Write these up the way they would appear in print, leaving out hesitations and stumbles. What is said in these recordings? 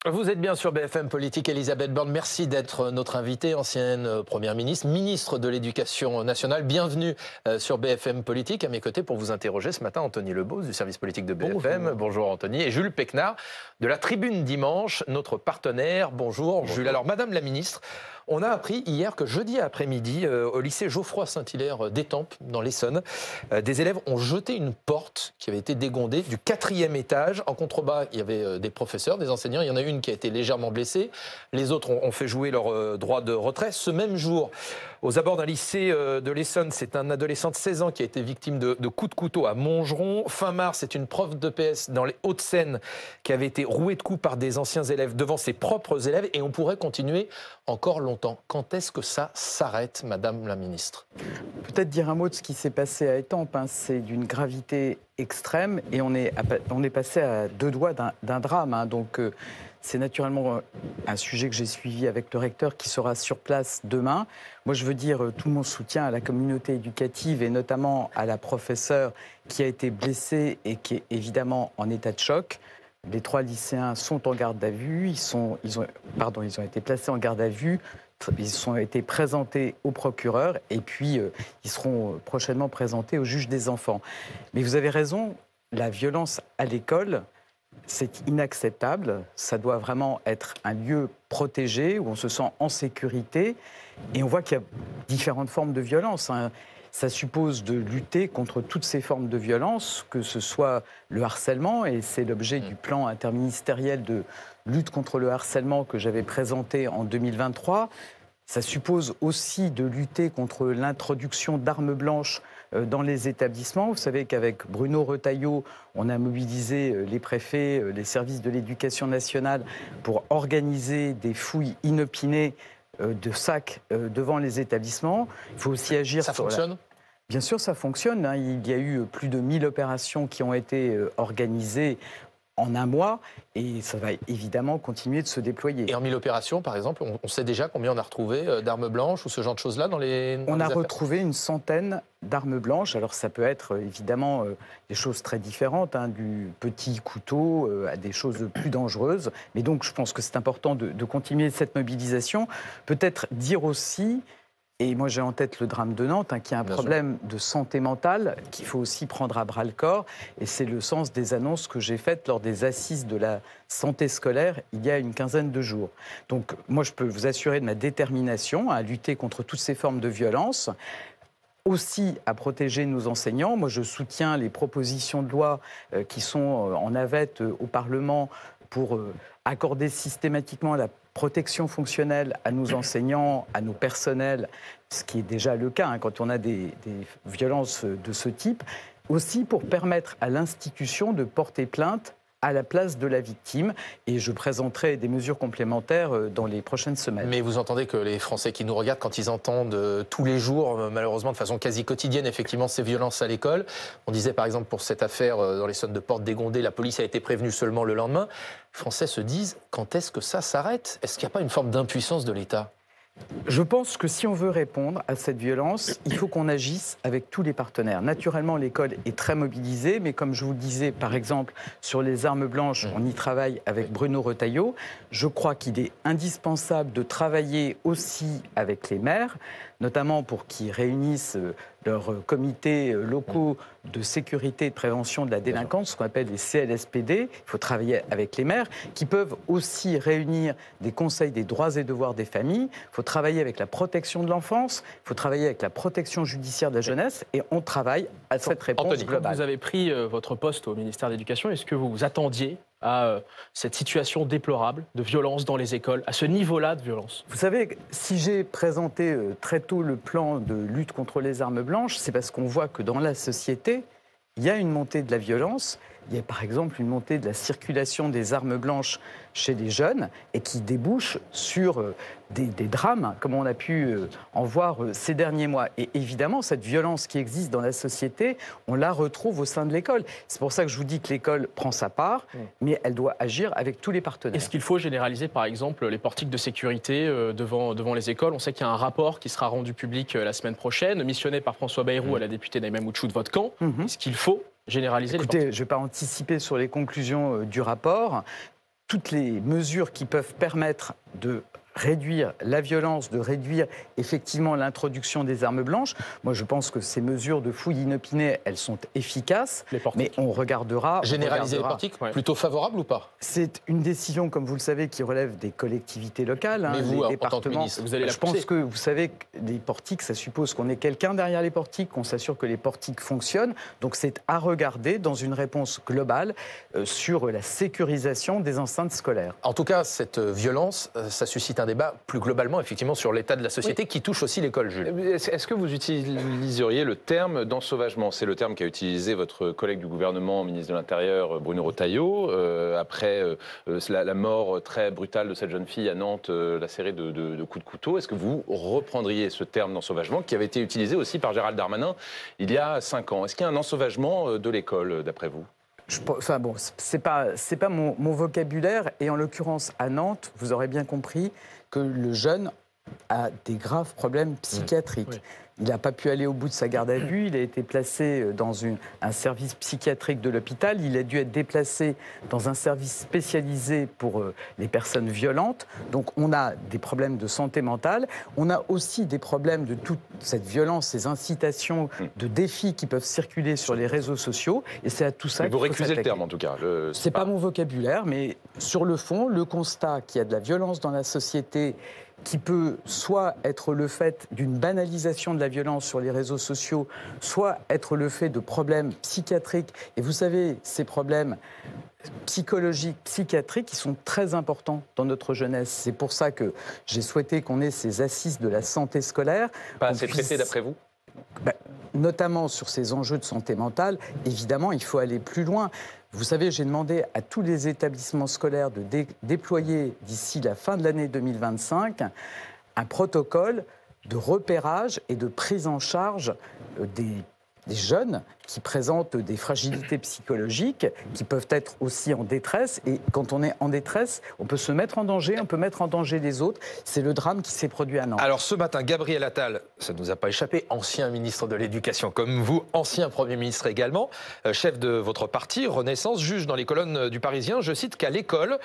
Vous êtes bien sur BFM Politique, Elisabeth Borne. Merci d'être notre invitée, ancienne Première ministre, ministre de l'Éducation nationale. Bienvenue sur BFM Politique. À mes côtés pour vous interroger ce matin, Anthony Lebos du service politique de BFM. Bonjour. Bonjour Anthony. Et Jules Pécnard de la Tribune Dimanche, notre partenaire. Bonjour Jules. Alors Madame la ministre, on a appris hier que jeudi après-midi, au lycée Geoffroy Saint-Hilaire d'Étampes, dans l'Essonne, des élèves ont jeté une porte qui avait été dégondée du 4e étage. En contrebas, il y avait des professeurs, des enseignants. Il y en a une qui a été légèrement blessée. Les autres ont fait jouer leur droit de retrait. Ce même jour, aux abords d'un lycée de l'Essonne, c'est un adolescent de 16 ans qui a été victime de coups de couteau à Montgeron. Fin mars, c'est une prof d'EPS dans les Hauts-de-Seine qui avait été rouée de coups par des anciens élèves devant ses propres élèves. Et on pourrait continuer encore longtemps. Quand est-ce que ça s'arrête, Madame la ministre? Peut-être dire un mot de ce qui s'est passé à Étampes. C'est d'une gravité extrême et on est passé à deux doigts d'un drame. Donc c'est naturellement un sujet que j'ai suivi avec le recteur qui sera sur place demain. Moi, je veux dire tout mon soutien à la communauté éducative et notamment à la professeure qui a été blessée et qui est évidemment en état de choc. Les 3 lycéens sont en garde à vue, ils ont été placés en garde à vue, ils ont été présentés au procureur et puis ils seront prochainement présentés au juge des enfants. Mais vous avez raison, la violence à l'école, c'est inacceptable. Ça doit vraiment être un lieu protégé où on se sent en sécurité. Et on voit qu'il y a différentes formes de violence. Ça suppose de lutter contre toutes ces formes de violence, que ce soit le harcèlement, et c'est l'objet du plan interministériel de lutte contre le harcèlement que j'avais présenté en 2023. Ça suppose aussi de lutter contre l'introduction d'armes blanches dans les établissements. Vous savez qu'avec Bruno Retailleau, on a mobilisé les préfets, les services de l'éducation nationale pour organiser des fouilles inopinées de sacs devant les établissements. Il faut aussi agir Ça sur fonctionne? Bien sûr, ça fonctionne. Il y a eu plus de 1000 opérations qui ont été organisées en un mois et ça va évidemment continuer de se déployer. Et en 1000 opérations, par exemple, on sait déjà combien on a retrouvé d'armes blanches ou ce genre de choses-là dans les... On a retrouvé une centaine d'armes blanches. Alors ça peut être évidemment des choses très différentes, du petit couteau à des choses plus dangereuses. Mais donc je pense que c'est important de continuer cette mobilisation. Peut-être dire aussi... Et moi, j'ai en tête le drame de Nantes, qui a un problème de santé mentale qu'il faut aussi prendre à bras-le-corps. Et c'est le sens des annonces que j'ai faites lors des assises de la santé scolaire il y a une quinzaine de jours. Donc, moi, je peux vous assurer de ma détermination à lutter contre toutes ces formes de violence, aussi à protéger nos enseignants. Moi, je soutiens les propositions de loi qui sont en navette au Parlement pour accorder systématiquement la protection fonctionnelle à nos enseignants, à nos personnels, ce qui est déjà le cas quand on a des violences de ce type, aussi pour permettre à l'institution de porter plainte à la place de la victime. Et je présenterai des mesures complémentaires dans les prochaines semaines. Mais vous entendez que les Français qui nous regardent, quand ils entendent tous les jours, malheureusement de façon quasi quotidienne, effectivement, ces violences à l'école. On disait par exemple pour cette affaire dans l'Essonne de porte dégondée, la police a été prévenue seulement le lendemain. Les Français se disent, quand est-ce que ça s'arrête? Est-ce qu'il n'y a pas une forme d'impuissance de l'État? Je pense que si on veut répondre à cette violence, il faut qu'on agisse avec tous les partenaires. Naturellement, l'école est très mobilisée, mais comme je vous le disais, par exemple, sur les armes blanches, on y travaille avec Bruno Retailleau. Je crois qu'il est indispensable de travailler aussi avec les maires, notamment pour qu'ils réunissent leurs comités locaux de sécurité et de prévention de la délinquance, ce qu'on appelle les CLSPD. Il faut travailler avec les maires, qui peuvent aussi réunir des conseils des droits et devoirs des familles. Il faut travailler avec la protection de l'enfance, il faut travailler avec la protection judiciaire de la jeunesse, et on travaille à cette réponse Anthony, globale. Vous avez pris votre poste au ministère de l'Éducation. Est-ce que vous vous attendiez à cette situation déplorable de violence dans les écoles, à ce niveau-là de violence? Vous savez, si j'ai présenté très tôt le plan de lutte contre les armes blanches, c'est parce qu'on voit que dans la société, il y a une montée de la violence. Il y a par exemple une montée de la circulation des armes blanches chez les jeunes et qui débouche sur des drames, comme on a pu en voir ces derniers mois. Et évidemment, cette violence qui existe dans la société, on la retrouve au sein de l'école. C'est pour ça que je vous dis que l'école prend sa part, mais elle doit agir avec tous les partenaires. Est-ce qu'il faut généraliser, par exemple, les portiques de sécurité devant les écoles? On sait qu'il y a un rapport qui sera rendu public la semaine prochaine, missionné par François Bayrou à la députée Naïma Mouchou de votre camp. Est-ce qu'il faut généraliser les portiques? Écoutez, je ne vais pas anticiper sur les conclusions du rapport. toutes les mesures qui peuvent permettre de réduire la violence, de réduire effectivement l'introduction des armes blanches. Moi, je pense que ces mesures de fouilles inopinées, elles sont efficaces, mais on regardera... Généraliser les portiques, plutôt favorable ou pas? C'est une décision, comme vous le savez, qui relève des collectivités locales, mais vous, les départements. En tant que ministre, vous allez la Je pense que vous savez que des portiques, ça suppose qu'on ait quelqu'un derrière les portiques, qu'on s'assure que les portiques fonctionnent. Donc c'est à regarder dans une réponse globale sur la sécurisation des enceintes scolaires. En tout cas, cette violence, ça suscite un débat plus globalement, effectivement, sur l'état de la société qui touche aussi l'école, Jules. Est-ce que vous utiliseriez le terme d'ensauvagement? C'est le terme qu'a utilisé votre collègue du gouvernement, ministre de l'Intérieur, Bruno Retailleau, après la mort très brutale de cette jeune fille à Nantes, la série de coups de couteau. Est-ce que vous reprendriez ce terme d'ensauvagement qui avait été utilisé aussi par Gérald Darmanin il y a 5 ans? Est-ce qu'il y a un ensauvagement de l'école, d'après vous? Enfin bon, c'est pas mon vocabulaire, et en l'occurrence à Nantes, vous aurez bien compris que le jeune a des graves problèmes psychiatriques. Oui. Il n'a pas pu aller au bout de sa garde à vue, il a été placé dans un service psychiatrique de l'hôpital, il a dû être déplacé dans un service spécialisé pour les personnes violentes. Donc on a des problèmes de santé mentale, on a aussi des problèmes de toute cette violence, ces incitations de défis qui peuvent circuler sur les réseaux sociaux, et c'est à tout ça qu'il faut s'attaquer. Vous récusez le terme en tout cas. C'est pas mon vocabulaire, mais sur le fond, le constat qu'il y a de la violence dans la société qui peut soit être le fait d'une banalisation de la violence sur les réseaux sociaux, soit être le fait de problèmes psychiatriques. Et vous savez, ces problèmes psychologiques, psychiatriques, qui sont très importants dans notre jeunesse. C'est pour ça que j'ai souhaité qu'on ait ces assises de la santé scolaire. Pas assez traité d'après vous ? Notamment sur ces enjeux de santé mentale, évidemment, il faut aller plus loin. Vous savez, j'ai demandé à tous les établissements scolaires de déployer d'ici la fin de l'année 2025 un protocole de repérage et de prise en charge des jeunes qui présentent des fragilités psychologiques, qui peuvent être aussi en détresse. Et quand on est en détresse, on peut se mettre en danger, on peut mettre en danger les autres. C'est le drame qui s'est produit à Nantes. Alors ce matin, Gabriel Attal, ça ne nous a pas échappé, ancien ministre de l'Éducation comme vous, ancien Premier ministre également, chef de votre parti, Renaissance, juge dans les colonnes du Parisien, je cite, qu'à l'école,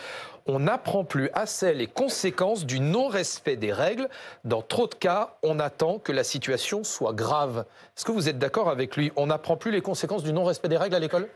on n'apprend plus assez les conséquences du non-respect des règles. Dans trop de cas, on attend que la situation soit grave. Est-ce que vous êtes d'accord avec lui? On n'apprend plus les conséquences du non-respect des règles à l'école?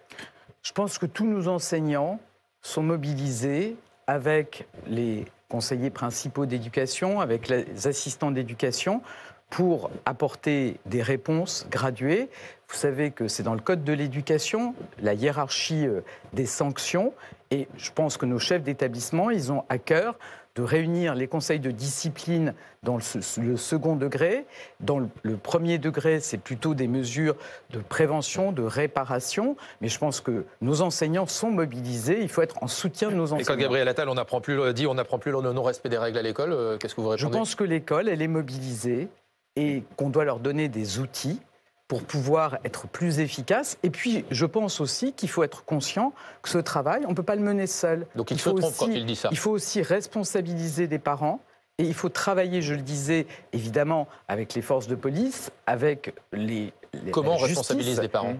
Je pense que tous nos enseignants sont mobilisés avec les conseillers principaux d'éducation, avec les assistants d'éducation, pour apporter des réponses graduées. Vous savez que c'est dans le Code de l'éducation, la hiérarchie des sanctions, et je pense que nos chefs d'établissement, ils ont à cœur de réunir les conseils de discipline dans le second degré. Dans le premier degré, c'est plutôt des mesures de prévention, de réparation. Mais je pense que nos enseignants sont mobilisés. Il faut être en soutien de nos enseignants. Et quand Gabriel Attal, on n'apprend plus le non-respect des règles à l'école, qu'est-ce que vous répondez? Je pense que l'école, elle est mobilisée et qu'on doit leur donner des outils pour pouvoir être plus efficace. Et puis, je pense aussi qu'il faut être conscient que ce travail, on ne peut pas le mener seul. Donc il se trompe quand il dit ça. Il faut aussi responsabiliser des parents. Et il faut travailler, je le disais, évidemment, avec les forces de police, avec les Comment on responsabilise les parents?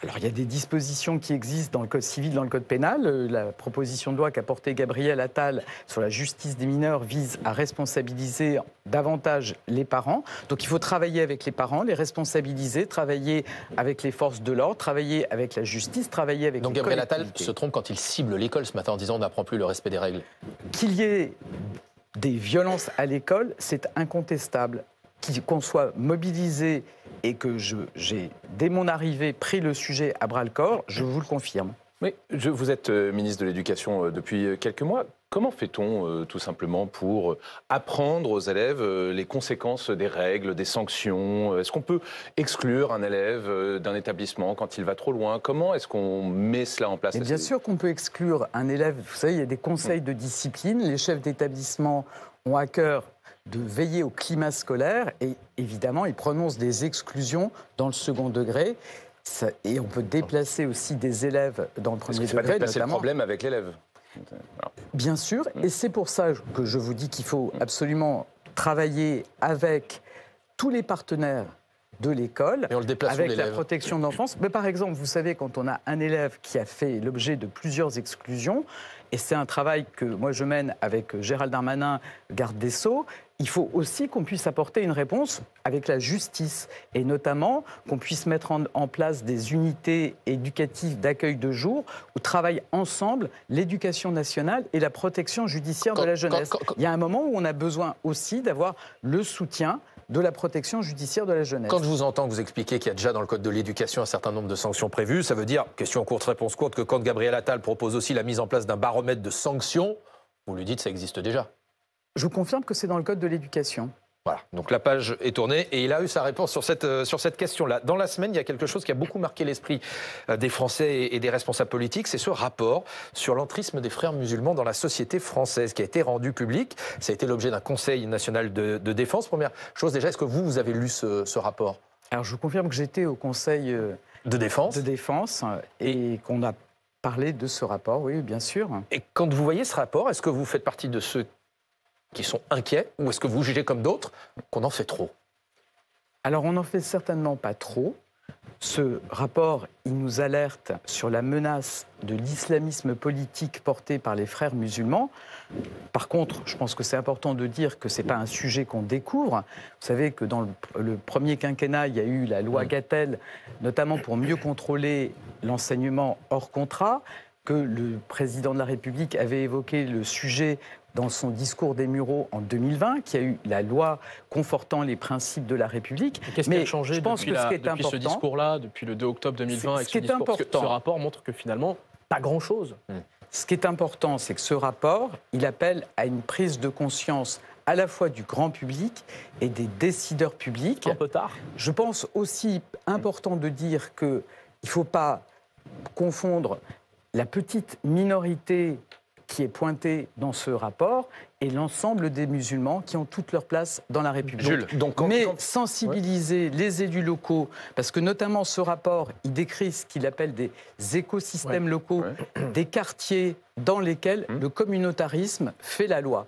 Alors, il y a des dispositions qui existent dans le Code civil, dans le Code pénal. La proposition de loi qu'a portée Gabriel Attal sur la justice des mineurs vise à responsabiliser davantage les parents. Donc, il faut travailler avec les parents, les responsabiliser, travailler avec les forces de l'ordre, travailler avec la justice, travailler avec les collectivités. Donc, Gabriel Attal se trompe quand il cible l'école ce matin en disant on n'apprend plus le respect des règles. Qu'il y ait des violences à l'école, c'est incontestable. Qu'on soit mobilisé et que j'ai, dès mon arrivée, pris le sujet à bras-le-corps, je vous le confirme. Mais vous êtes ministre de l'Éducation depuis quelques mois. Comment fait-on tout simplement pour apprendre aux élèves les conséquences des règles, des sanctions? Est-ce qu'on peut exclure un élève d'un établissement quand il va trop loin? Comment est-ce qu'on met cela en place? Et bien sûr qu'on peut exclure un élève. Vous savez, il y a des conseils de discipline. Les chefs d'établissement ont à cœur de veiller au climat scolaire et évidemment, ils prononcent des exclusions dans le second degré. Et on peut déplacer aussi des élèves dans le premier degré. Pas déplacer le problème avec l'élève. Bien sûr, et c'est pour ça que je vous dis qu'il faut absolument travailler avec tous les partenaires de l'école, Et on le déplace où, avec la l'élève ? protection d'enfance. Mais par exemple, vous savez, quand on a un élève qui a fait l'objet de plusieurs exclusions, et c'est un travail que moi je mène avec Gérald Darmanin, garde des Sceaux, il faut aussi qu'on puisse apporter une réponse avec la justice, et notamment qu'on puisse mettre en place des unités éducatives d'accueil de jour où travaillent ensemble l'éducation nationale et la protection judiciaire de la jeunesse. Il y a un moment où on a besoin aussi d'avoir le soutien de la protection judiciaire de la jeunesse. Quand je vous entends vous expliquer qu'il y a déjà dans le Code de l'éducation un certain nombre de sanctions prévues, ça veut dire, question courte, réponse courte, que quand Gabriel Attal propose aussi la mise en place d'un baromètre de sanctions, vous lui dites que ça existe déjà. Je vous confirme que c'est dans le Code de l'éducation. Voilà, donc la page est tournée et il a eu sa réponse sur cette question-là. Dans la semaine, il y a quelque chose qui a beaucoup marqué l'esprit des Français et des responsables politiques, c'est ce rapport sur l'entrisme des frères musulmans dans la société française qui a été rendu public. Ça a été l'objet d'un Conseil national de défense. Première chose déjà, est-ce que vous avez lu ce rapport ? Alors je vous confirme que j'étais au Conseil de défense et qu'on a parlé de ce rapport, oui, bien sûr. Et quand vous voyez ce rapport, est-ce que vous faites partie de ceux qui sont inquiets ou est-ce que vous jugez comme d'autres qu'on en fait trop ? Alors on n'en fait certainement pas trop. Ce rapport, il nous alerte sur la menace de l'islamisme politique porté par les frères musulmans. Par contre, je pense que c'est important de dire que ce n'est pas un sujet qu'on découvre. Vous savez que dans le premier quinquennat, il y a eu la loi Gatel, notamment pour mieux contrôler l'enseignement hors contrat, que le président de la République avait évoqué le sujet dans son discours des Mureaux en 2020, qui a eu la loi confortant les principes de la République. Qu'est-ce qui a changé depuis ce important, discours-là, depuis le 2 octobre 2020 avec ce discours ? Parce que ce rapport montre que finalement, pas grand-chose. Ce qui est important, c'est que ce rapport, il appelle à une prise de conscience à la fois du grand public et des décideurs publics. Un peu tard. Je pense aussi important de dire qu'il ne faut pas confondre la petite minorité qui est pointée dans ce rapport et l'ensemble des musulmans qui ont toute leur place dans la République. Jules, sensibiliser les élus locaux, parce que notamment ce rapport, il décrit ce qu'il appelle des écosystèmes locaux, des quartiers dans lesquels le communautarisme fait la loi.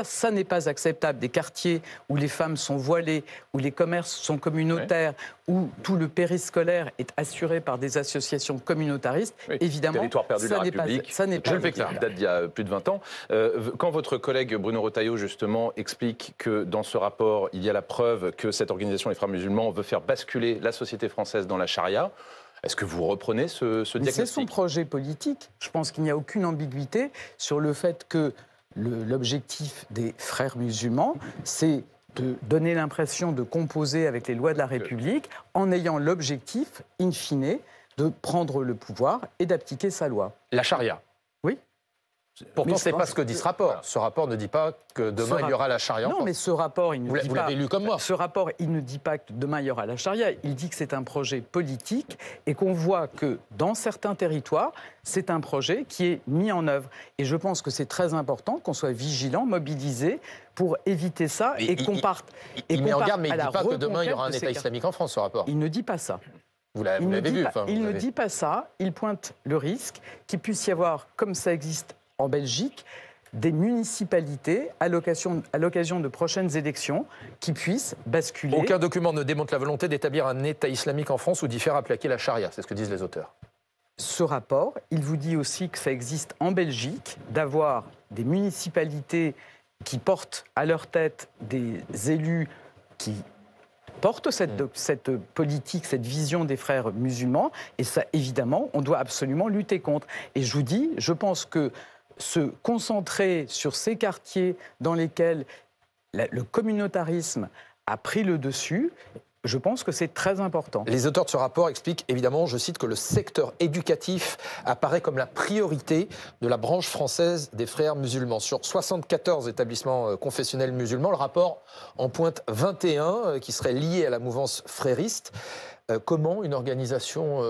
Ça n'est pas acceptable. Des quartiers où les femmes sont voilées, où les commerces sont communautaires, où tout le périscolaire est assuré par des associations communautaristes, évidemment, territoire perdu de la République. Ça n'est pas Jules Péclard, date d'il y a plus de 20 ans. Quand votre collègue Bruno Retailleau, justement, explique que dans ce rapport, il y a la preuve que cette organisation, les Frères musulmans, veut faire basculer la société française dans la charia, est-ce que vous reprenez ce diagnostic ? C'est son projet politique. Je pense qu'il n'y a aucune ambiguïté sur le fait que l'objectif des frères musulmans, c'est de donner l'impression de composer avec les lois de la République en ayant l'objectif, in fine, de prendre le pouvoir et d'appliquer sa loi. La charia ? Oui. Pourtant, ce n'est pas ce que dit ce rapport. Ce rapport ne dit pas que demain, il y aura la charia. Non, mais ce rapport, il ne dit pas... Vous l'avez lu comme moi. Ce rapport, il ne dit pas que demain, il y aura la charia. Il dit que c'est un projet politique et qu'on voit que dans certains territoires, c'est un projet qui est mis en œuvre. Et je pense que c'est très important qu'on soit vigilant, mobilisé pour éviter ça et qu'on parte. Il met en garde, mais il ne dit pas que demain, il y aura un État islamique en France, ce rapport. Il ne dit pas ça. Vous l'avez vu. Il ne dit pas ça. Il pointe le risque qu'il puisse y avoir, comme ça existe en Belgique, des municipalités, à l'occasion de prochaines élections, qui puissent basculer. Aucun document ne démontre la volonté d'établir un État islamique en France ou d'y faire appliquer la charia, c'est ce que disent les auteurs. Ce rapport, il vous dit aussi que ça existe en Belgique, d'avoir des municipalités qui portent à leur tête des élus qui portent cette politique, cette vision des frères musulmans. Et ça, évidemment, on doit absolument lutter contre. Et je vous dis, je pense que se concentrer sur ces quartiers dans lesquels le communautarisme a pris le dessus, je pense que c'est très important. Les auteurs de ce rapport expliquent évidemment, je cite, que le secteur éducatif apparaît comme la priorité de la branche française des frères musulmans. Sur 74 établissements confessionnels musulmans, le rapport en pointe 21 qui seraient liés à la mouvance frériste. Comment une organisation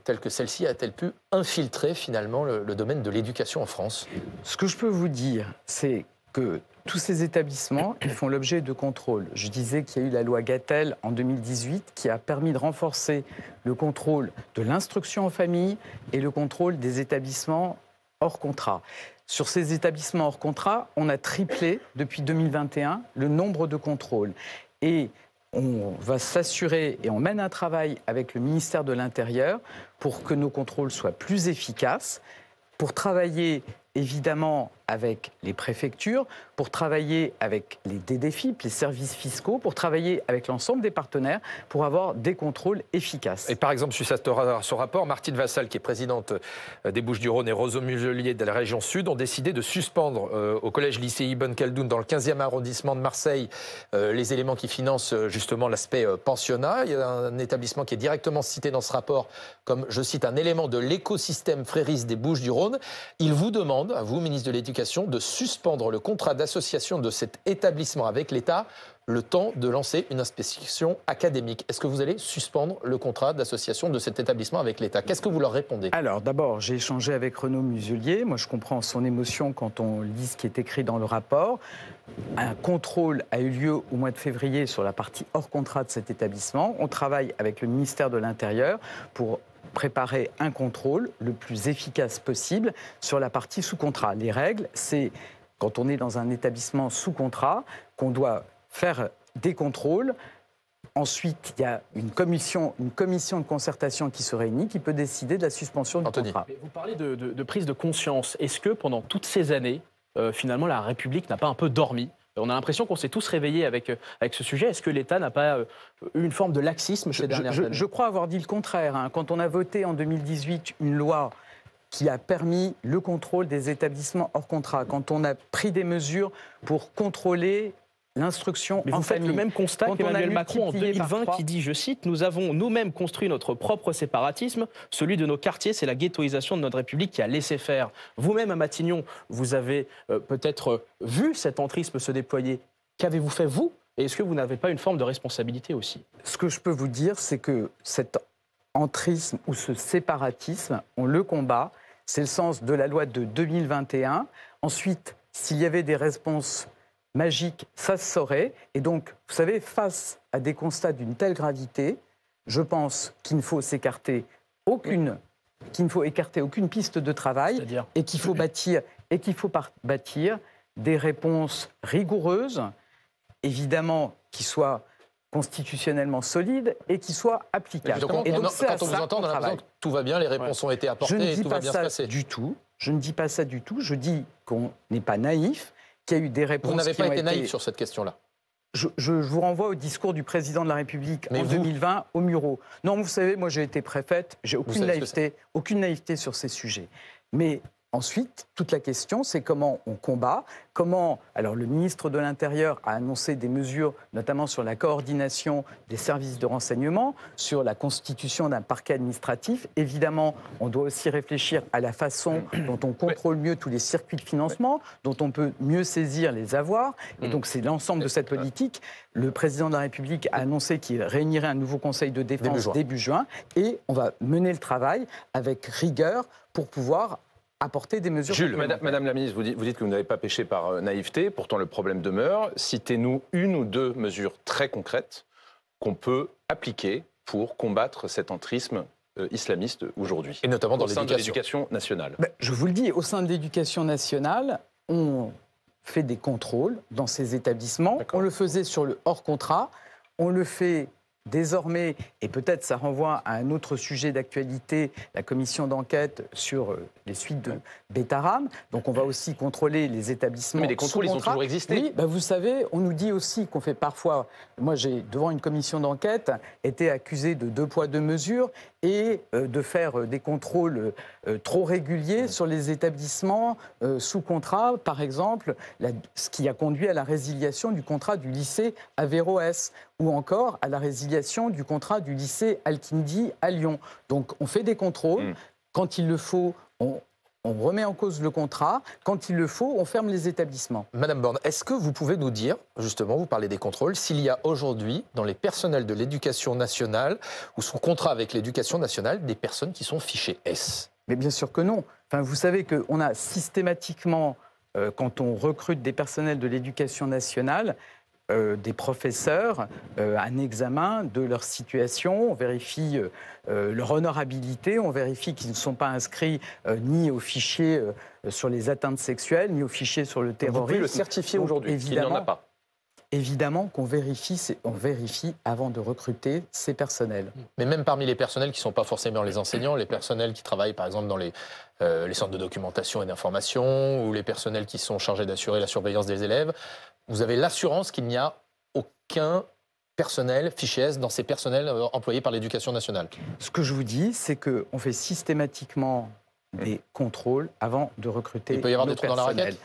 telle que celle-ci a-t-elle pu infiltrer finalement le domaine de l'éducation en France ? Ce que je peux vous dire, c'est que tous ces établissements, ils font l'objet de contrôles. Je disais qu'il y a eu la loi Gatel en 2018 qui a permis de renforcer le contrôle de l'instruction en famille et le contrôle des établissements hors contrat. Sur ces établissements hors contrat, on a triplé depuis 2021 le nombre de contrôles. Et on va s'assurer et on mène un travail avec le ministère de l'Intérieur pour que nos contrôles soient plus efficaces, pour travailler évidemment avec les préfectures, pour travailler avec les DDFiP, les services fiscaux, pour travailler avec l'ensemble des partenaires pour avoir des contrôles efficaces. Et par exemple, suite à ce rapport, Martine Vassal, qui est présidente des Bouches-du-Rhône, et Rosa Muselier de la région Sud ont décidé de suspendre au collège-lycée Ibn Khaldoun, dans le 15e arrondissement de Marseille, les éléments qui financent justement l'aspect pensionnat. Il y a un établissement qui est directement cité dans ce rapport comme, je cite, un élément de l'écosystème frériste des Bouches-du-Rhône. Il vous demande, à vous, ministre de l'Éducation, de suspendre le contrat d'association de cet établissement avec l'État le temps de lancer une inspection académique. Est-ce que vous allez suspendre le contrat d'association de cet établissement avec l'État? Qu'est-ce que vous leur répondez? Alors d'abord, j'ai échangé avec Renaud Muselier. Moi, je comprends son émotion quand on lit ce qui est écrit dans le rapport. Un contrôle a eu lieu au mois de février sur la partie hors contrat de cet établissement. On travaille avec le ministère de l'Intérieur pour préparer un contrôle le plus efficace possible sur la partie sous contrat. Les règles, c'est quand on est dans un établissement sous contrat qu'on doit faire des contrôles. Ensuite, il y a une commission de concertation qui se réunit, qui peut décider de la suspension du contrat. Vous parlez de prise de conscience. Est-ce que pendant toutes ces années, finalement, la République n'a pas un peu dormi? On a l'impression qu'on s'est tous réveillés avec ce sujet. Est-ce que l'État n'a pas eu une forme de laxisme ces dernières années? Je crois avoir dit le contraire. Quand on a voté en 2018 une loi qui a permis le contrôle des établissements hors contrat, quand on a pris des mesures pour contrôler l'instruction Mais en vous faites famille. le même constat qu'Emmanuel Macron en 2020 qui dit, je cite, « Nous avons nous-mêmes construit notre propre séparatisme, celui de nos quartiers, c'est la ghettoisation de notre République qui a laissé faire. » Vous-même à Matignon, vous avez peut-être vu cet entrisme se déployer. Qu'avez-vous fait, vous? Et est-ce que vous n'avez pas une forme de responsabilité aussi? Ce que je peux vous dire, c'est que cet entrisme ou ce séparatisme, on le combat. C'est le sens de la loi de 2021. Ensuite, s'il y avait des réponses magique, ça se saurait. Et donc, vous savez, face à des constats d'une telle gravité, je pense qu'il ne faut écarter aucune piste de travail et qu'il faut bâtir des réponses rigoureuses, évidemment, qui soient constitutionnellement solides et qui soient applicables. Et donc, quand on vous entend, on a l'impression que tout va bien, les réponses ont été apportées et tout va bien se passer. Je ne dis pas ça du tout. Je dis qu'on n'est pas naïf, qu'il y a eu des réponses. Vous n'avez pas été naïf sur cette question-là. Je vous renvoie au discours du président de la République en 2020 au Mureau. Non, vous savez, moi j'ai été préfète, j'ai aucune naïveté sur ces sujets. Mais ensuite, toute la question, c'est comment on combat, Alors, le ministre de l'Intérieur a annoncé des mesures, notamment sur la coordination des services de renseignement, sur la constitution d'un parquet administratif. Évidemment, on doit aussi réfléchir à la façon dont on contrôle mieux tous les circuits de financement, dont on peut mieux saisir les avoirs. Et donc, c'est l'ensemble de cette politique. Le président de la République a annoncé qu'il réunirait un nouveau conseil de défense début juin. Et on va mener le travail avec rigueur pour pouvoir apporter des mesures. Jules, Madame la ministre, vous dites que vous n'avez pas péché par naïveté, pourtant le problème demeure. Citez-nous une ou deux mesures très concrètes qu'on peut appliquer pour combattre cet entrisme islamiste aujourd'hui. Et notamment dans l'éducation nationale. Je vous le dis, au sein de l'éducation nationale, on fait des contrôles dans ces établissements. On le faisait sur le hors contrat, on le fait désormais, et peut-être ça renvoie à un autre sujet d'actualité, la commission d'enquête sur les suites de Betaram. Donc on va aussi contrôler les établissements. Mais les contrôles, ils ont toujours existé. Oui, vous savez, on nous dit aussi qu'on fait parfois... Moi, j'ai, devant une commission d'enquête, été accusé de 2 poids 2 mesures et de faire des contrôles trop réguliers sur les établissements sous contrat. Par exemple, ce qui a conduit à la résiliation du contrat du lycée Averroès ou encore à la résiliation du contrat du lycée Al-Kindi à Lyon. Donc on fait des contrôles. Quand il le faut, on remet en cause le contrat. Quand il le faut, on ferme les établissements. Madame Borne, est-ce que vous pouvez nous dire, justement, vous parlez des contrôles, s'il y a aujourd'hui, dans les personnels de l'éducation nationale ou sous contrat avec l'éducation nationale, des personnes qui sont fichées S? Mais bien sûr que non. Enfin, vous savez qu'on a systématiquement, quand on recrute des personnels de l'éducation nationale, des professeurs, un examen de leur situation, on vérifie leur honorabilité, on vérifie qu'ils ne sont pas inscrits ni au fichier sur les atteintes sexuelles, ni au fichier sur le terrorisme. Vous pouvez le certifier aujourd'hui, qu'il n'y en a pas. évidemment qu'on on vérifie avant de recruter ces personnels. Mais même parmi les personnels qui ne sont pas forcément les enseignants, les personnels qui travaillent par exemple dans les centres de documentation et d'information, ou les personnels qui sont chargés d'assurer la surveillance des élèves, vous avez l'assurance qu'il n'y a aucun personnel, fichier S, dans ces personnels employés par l'Éducation nationale. Ce que je vous dis, c'est qu'on fait systématiquement des contrôles avant de recruter. Il peut y avoir des trous dans la raquette ?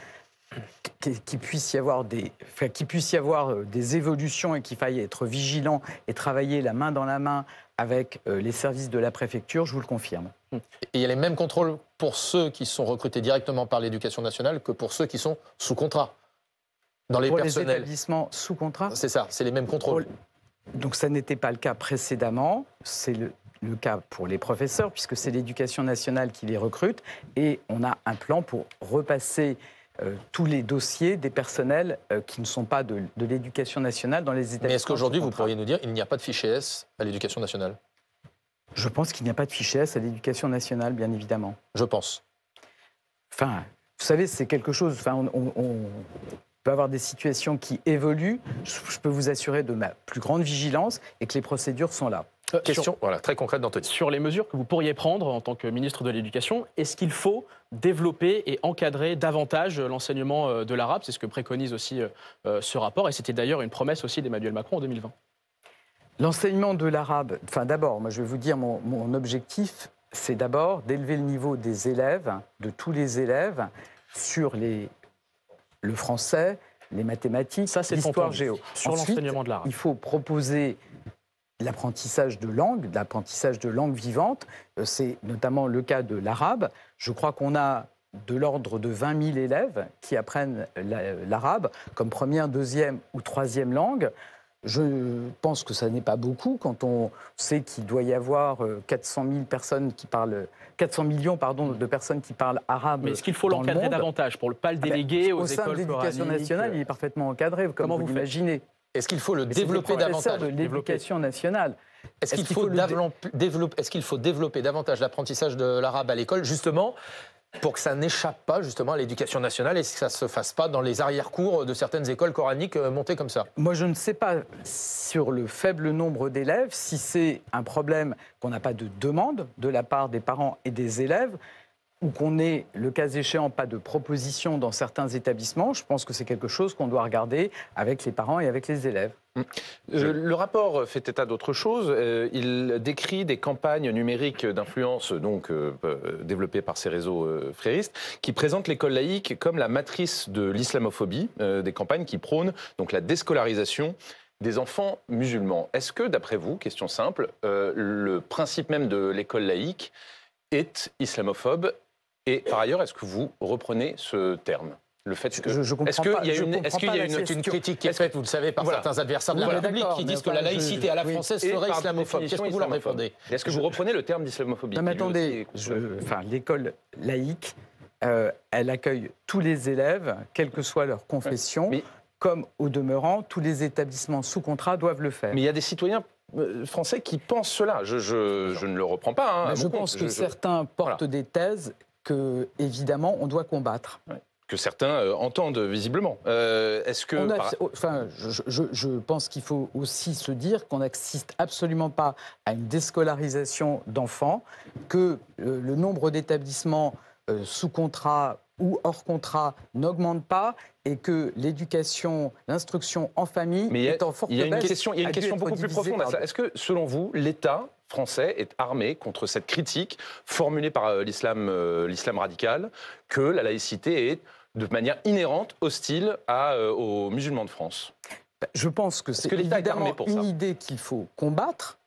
Qu'il puisse y avoir des évolutions et qu'il faille être vigilant et travailler la main dans la main avec les services de la préfecture, je vous le confirme. Et il y a les mêmes contrôles pour ceux qui sont recrutés directement par l'Éducation nationale que pour ceux qui sont sous contrat. Dans les pour personnels. Les établissements sous contrat ? C'est ça, c'est les mêmes contrôles. Donc ça n'était pas le cas précédemment, c'est le cas pour les professeurs, puisque c'est l'Éducation nationale qui les recrute, et on a un plan pour repasser tous les dossiers des personnels qui ne sont pas de l'Éducation nationale dans les établissements. Mais est-ce qu'aujourd'hui, vous pourriez nous dire qu'il n'y a pas de fichier S à l'Éducation nationale ? Je pense qu'il n'y a pas de fichier S à l'Éducation nationale, bien évidemment. Je pense. Enfin, vous savez, c'est quelque chose... Enfin, on peut avoir des situations qui évoluent. Je peux vous assurer de ma plus grande vigilance et que les procédures sont là. Question très concrète d'Anthony. Sur les mesures que vous pourriez prendre en tant que ministre de l'Éducation, est-ce qu'il faut développer et encadrer davantage l'enseignement de l'arabe? C'est ce que préconise aussi ce rapport, et c'était d'ailleurs une promesse aussi d'Emmanuel Macron en 2020. L'enseignement de l'arabe, d'abord, moi je vais vous dire, mon objectif, c'est d'abord d'élever le niveau des élèves, de tous les élèves, sur le français, les mathématiques, l'histoire géo. Sur l'enseignement de l'arabe. Il faut proposer l'apprentissage de langue vivante. C'est notamment le cas de l'arabe. Je crois qu'on a de l'ordre de 20 000 élèves qui apprennent l'arabe comme première, deuxième ou troisième langue. Je pense que ça n'est pas beaucoup quand on sait qu'il doit y avoir 400 millions de personnes qui parlent arabe. Mais est-ce qu'il faut l'encadrer davantage pour ne pas le déléguer aux écoles coraniques? Au sein de l'Éducation nationale, il est parfaitement encadré, comme vous l'imaginez. Est-ce qu'il faut le développer davantage? De l'Éducation nationale. Est-ce qu'il faut développer davantage l'apprentissage de l'arabe à l'école, justement, pour que ça n'échappe pas justement à l'Éducation nationale et que ça ne se fasse pas dans les arrière-cours de certaines écoles coraniques montées comme ça? Moi, je ne sais pas, sur le faible nombre d'élèves, si c'est un problème qu'on n'a pas de demande de la part des parents et des élèves, ou qu'on n'ait, le cas échéant, pas de proposition dans certains établissements. Je pense que c'est quelque chose qu'on doit regarder avec les parents et avec les élèves. Le rapport fait état d'autre chose. Il décrit des campagnes numériques d'influence développées par ces réseaux fréristes qui présentent l'école laïque comme la matrice de l'islamophobie, des campagnes qui prônent donc la déscolarisation des enfants musulmans. Est-ce que, d'après vous, question simple, le principe même de l'école laïque est islamophobe? Et par ailleurs, est-ce que vous reprenez ce terme? Le fait que... Est-ce qu'il y a une critique qui est faite, vous le savez, par certains adversaires de la République qui disent que la laïcité à la française serait islamophobe? Qu'est-ce que vous leur répondez? Est-ce que vous reprenez le terme d'islamophobie? Non, mais attendez, l'école laïque, elle accueille tous les élèves, quelle que soit leur confession, comme au demeurant, tous les établissements sous contrat doivent le faire. Mais il y a des citoyens français qui pensent cela. Je ne le reprends pas. Je pense que certains portent des thèses que, évidemment, on doit combattre. Ouais. Que certains entendent visiblement. Est-ce que... je pense qu'il faut aussi se dire qu'on n'assiste absolument pas à une déscolarisation d'enfants, que le nombre d'établissements sous contrat ou hors contrat n'augmente pas et que l'éducation, l'instruction en famille est en forte baisse. Il y a une question beaucoup plus profonde à ça. Est-ce que, selon vous, l'État français est armé contre cette critique formulée par l'islam radical que la laïcité est de manière inhérente hostile aux musulmans de France? Je pense que c'est évidemment une idée qu'il faut combattre,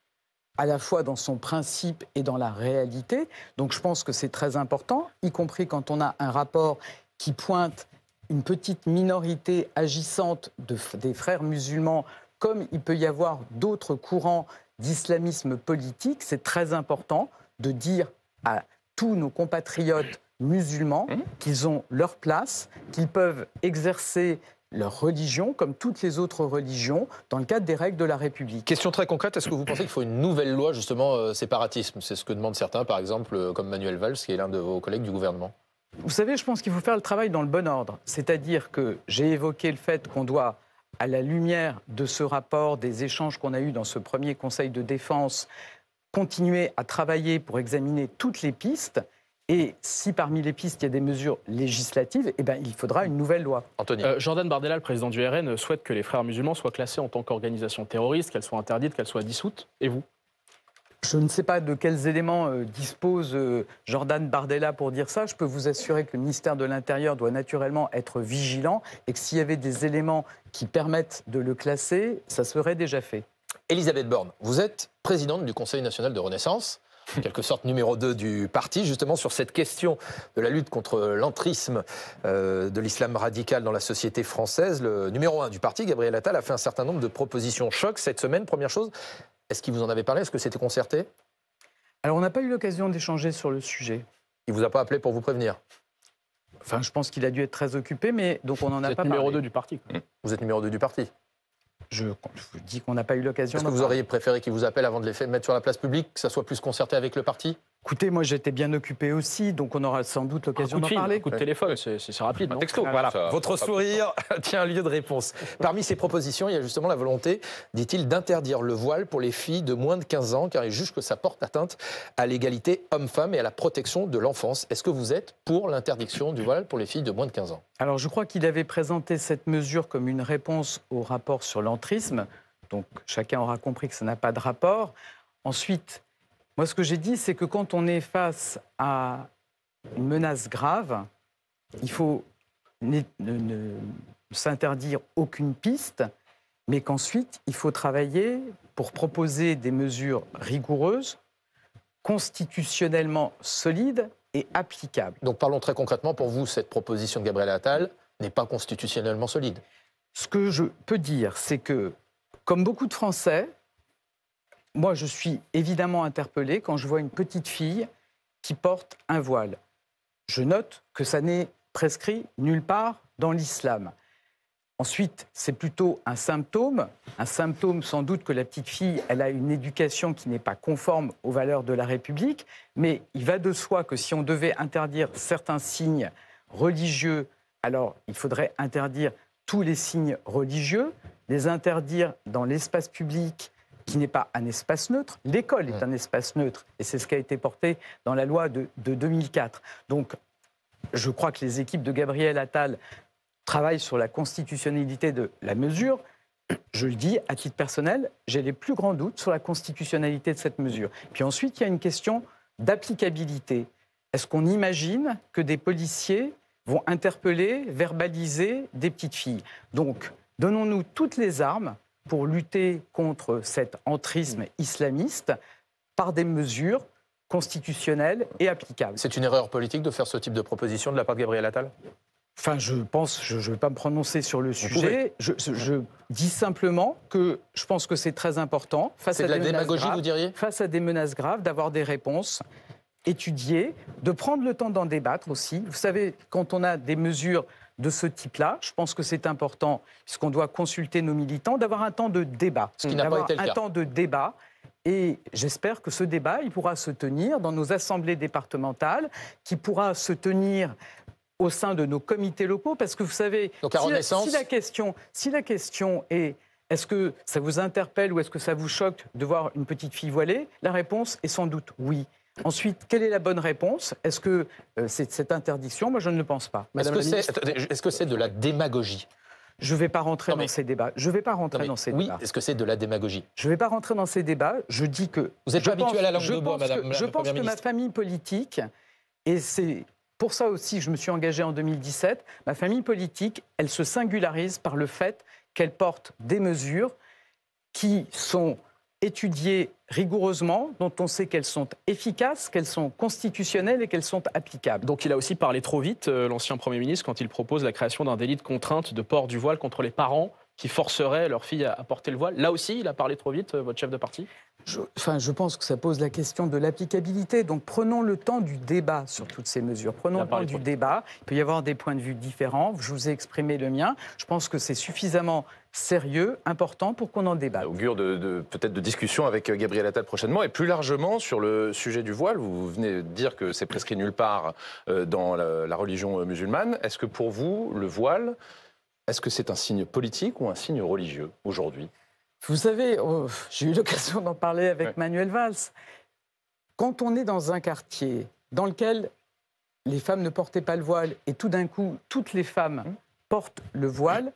à la fois dans son principe et dans la réalité. Donc je pense que c'est très important, y compris quand on a un rapport qui pointe une petite minorité agissante des frères musulmans, comme il peut y avoir d'autres courants d'islamisme politique. C'est très important de dire à tous nos compatriotes musulmans qu'ils ont leur place, qu'ils peuvent exercer leur religion comme toutes les autres religions dans le cadre des règles de la République. Question très concrète, est-ce que vous pensez qu'il faut une nouvelle loi justement séparatisme? C'est ce que demandent certains, par exemple, comme Manuel Valls, qui est l'un de vos collègues du gouvernement. Vous savez, je pense qu'il faut faire le travail dans le bon ordre. C'est-à-dire que j'ai évoqué le fait qu'on doit à la lumière de ce rapport, des échanges qu'on a eus dans ce premier Conseil de défense, continuer à travailler pour examiner toutes les pistes. Et si parmi les pistes, il y a des mesures législatives, eh ben, il faudra une nouvelle loi. Anthony. Jordan Bardella, le président du RN, souhaite que les frères musulmans soient classés en tant qu'organisation terroriste, qu'elles soient interdites, qu'elles soient dissoutes. Et vous ? Je ne sais pas de quels éléments dispose Jordan Bardella pour dire ça. Je peux vous assurer que le ministère de l'Intérieur doit naturellement être vigilant et que s'il y avait des éléments qui permettent de le classer, ça serait déjà fait. Elisabeth Borne, vous êtes présidente du Conseil national de Renaissance, en quelque sorte numéro 2 du parti, justement sur cette question de la lutte contre l'entrisme de l'islam radical dans la société française. Le numéro 1 du parti, Gabriel Attal, a fait un certain nombre de propositions choc cette semaine. Première chose, est-ce qu'il vous en avait parlé? Est-ce que c'était concerté? Alors, on n'a pas eu l'occasion d'échanger sur le sujet. Il ne vous a pas appelé pour vous prévenir? Enfin, je pense qu'il a dû être très occupé, mais donc on n'en a pas parlé. Vous êtes numéro 2 du parti. Vous êtes numéro 2 du parti? Je vous dis qu'on n'a pas eu l'occasion. Est-ce que vous auriez préféré qu'il vous appelle avant de les mettre sur la place publique, que ça soit plus concerté avec le parti? Écoutez, moi j'étais bien occupé aussi, donc on aura sans doute l'occasion d'en parler. Un coup de téléphone, c'est rapide. Un Non texto, Voilà, ça, votre sourire tient un lieu de réponse. Parmi ces propositions, il y a justement la volonté, dit-il, d'interdire le voile pour les filles de moins de 15 ans, car il juge que ça porte atteinte à l'égalité homme-femme et à la protection de l'enfance. Est-ce que vous êtes pour l'interdiction du voile pour les filles de moins de 15 ans? Alors je crois qu'il avait présenté cette mesure comme une réponse au rapport sur l'entrisme, donc chacun aura compris que ça n'a pas de rapport. Ensuite, moi ce que j'ai dit, c'est que quand on est face à une menace grave, il faut ne s'interdire aucune piste, mais qu'ensuite, il faut travailler pour proposer des mesures rigoureuses, constitutionnellement solides et applicables. Donc parlons très concrètement, pour vous, cette proposition de Gabriel Attal n'est pas constitutionnellement solide. Ce que je peux dire, c'est que, comme beaucoup de Français, moi je suis évidemment interpellé quand je vois une petite fille qui porte un voile. Je note que ça n'est prescrit nulle part dans l'islam. Ensuite, c'est plutôt un symptôme sans doute que la petite fille, elle a une éducation qui n'est pas conforme aux valeurs de la République, mais il va de soi que si on devait interdire certains signes religieux, alors il faudrait interdire tous les signes religieux, les interdire dans l'espace public qui n'est pas un espace neutre. L'école est un espace neutre, et c'est ce qui a été porté dans la loi de 2004. Donc, je crois que les équipes de Gabriel Attal travaillent sur la constitutionnalité de la mesure. Je le dis, à titre personnel, j'ai les plus grands doutes sur la constitutionnalité de cette mesure. Puis ensuite, il y a une question d'applicabilité. Est-ce qu'on imagine que des policiers vont interpeller, verbaliser des petites filles? Donc, donnons-nous toutes les armes pour lutter contre cet entrisme islamiste par des mesures constitutionnelles et applicables. C'est une erreur politique de faire ce type de proposition de la part de Gabriel Attal? Enfin, je ne vais pas me prononcer sur le sujet. Je dis simplement que je pense que c'est très important, c'est de la démagogie, vous diriez? Face à des menaces graves, d'avoir des réponses étudiées, de prendre le temps d'en débattre aussi. Vous savez, quand on a des mesures de ce type-là, je pense que c'est important, puisqu'on doit consulter nos militants, d'avoir un temps de débat. Ce qui n'a pas été le cas. Un temps de débat. Et j'espère que ce débat, il pourra se tenir dans nos assemblées départementales, qui pourra se tenir au sein de nos comités locaux, parce que vous savez, donc à Renaissance, si la question est est-ce que ça vous interpelle ou est-ce que ça vous choque de voir une petite fille voilée, la réponse est sans doute oui. Ensuite, quelle est la bonne réponse? Est-ce que c'est cette interdiction? Moi, je ne le pense pas. Est-ce que c'est de la démagogie? Je ne vais pas rentrer dans ces débats. Je ne vais pas rentrer dans ces débats. Oui, est-ce que c'est de la démagogie? Je ne vais pas rentrer dans ces débats. Je dis que... Vous n'êtes pas habitué à la langue de bois, madame. Je pense que ma famille politique, et c'est pour ça aussi que je me suis engagé en 2017, ma famille politique, elle se singularise par le fait qu'elle porte des mesures qui sont étudiées rigoureusement, dont on sait qu'elles sont efficaces, qu'elles sont constitutionnelles et qu'elles sont applicables. Donc il a aussi parlé trop vite, l'ancien Premier ministre, quand il propose la création d'un délit de contrainte de port du voile contre les parents qui forceraient leur fille à porter le voile. Là aussi, il a parlé trop vite, votre chef de parti? Je pense que ça pose la question de l'applicabilité. Donc prenons le temps du débat sur toutes ces mesures. Prenons le temps du débat. Il peut y avoir des points de vue différents. Je vous ai exprimé le mien. Je pense que c'est suffisamment sérieux, important pour qu'on en débatte. Augure peut-être de discussion avec Gabriel Attal prochainement. Et plus largement, sur le sujet du voile, vous venez de dire que c'est prescrit nulle part dans la religion musulmane. Est-ce que pour vous, le voile Est-ce que c'est un signe politique ou un signe religieux aujourd'hui? Vous savez, j'ai eu l'occasion d'en parler avec Manuel Valls. Quand on est dans un quartier dans lequel les femmes ne portaient pas le voile et tout d'un coup, toutes les femmes portent le voile,